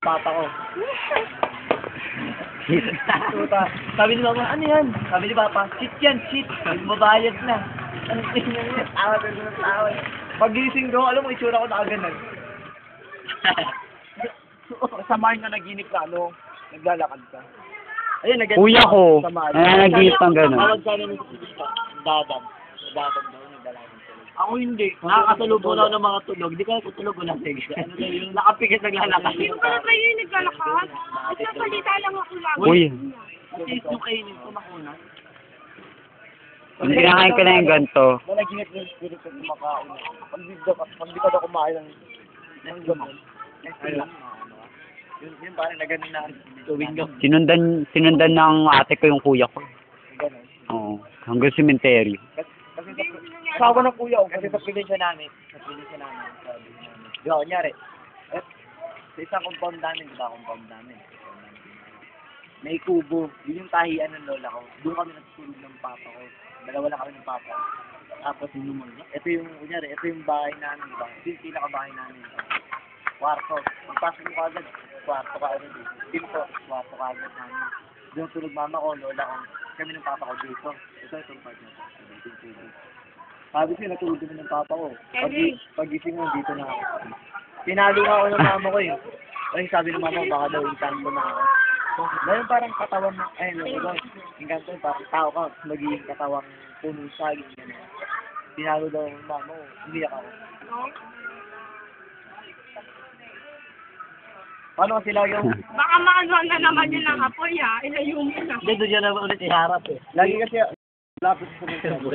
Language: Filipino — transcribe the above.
papa ko. Tuta. Sabi ni mama, ano yan? Sabi ni papa, shit yan, shit. Mabayad na. Ang tingnan niya, awat na tawad. Pagising ko, alam mo, itsura ko na aganan. Samahin ka naginip na, ano, naglalakad ka. Ayun, Kuya ko, nananaginip ng gano'n. Tawag sa amin sa dadam. Dadam daw, naglalakad. Ako hindi. Nakakasalubong na ako ng mga tulog. Di kaya kung tulog ko lang. Ano na yung nakapikit naglalakad. Hindi ko pala kayo yung naglalakad. At nasalita lang ako lagi. Uy, Matiis yung kainin ko makuna. kinakain ko na yung ganito. Nanaginip yung spirit ko kumakain. Pag di ka daw kumain ng gamon. Ayun. Yun parang naganin na tuwing gabi. Sinundan ng ate ko yung kuya ko. Ganun. Oo, hanggang sementeryo. Kasi sa asawa ng kuya ko, kasi sa probinsya namin, sabi namin. Di ba, kunyari, sa isang compound namin, may kubo, yun yung tahian ng lola ko. Doon kami natutulog ng papa ko. Dalawa lang kami ng papa ko. Tapos ito yung, kunyari, ito yung bahay namin, di ba? Ito yung pinakabahay namin. Kwarto. Pagpasok mo agad, kwarto ka agad. Dito, kwarto ka agad namin. Doon tulog mama ko, lola ko. Kami ng papa ko dito. Itong part na ito. Sabi ko, natulog kami ng papa ko. Pag-gising mo, dito na ako. Tinalo nga ako ng mama ko eh. Kasi sabi ng mama ko, baka daw intanto na ako. Ngayon parang katawan mo, inganto parang tao ka, magiging katawang puno saging. Tinalo daw ng mama ko, hindi ako. Paano kasi lagi yung... Baka maano na naman yun ang apoy ha. Ilayo mo na. Hindi, doon yan naman ulit iharap eh. Lagi kasi lapit sa mga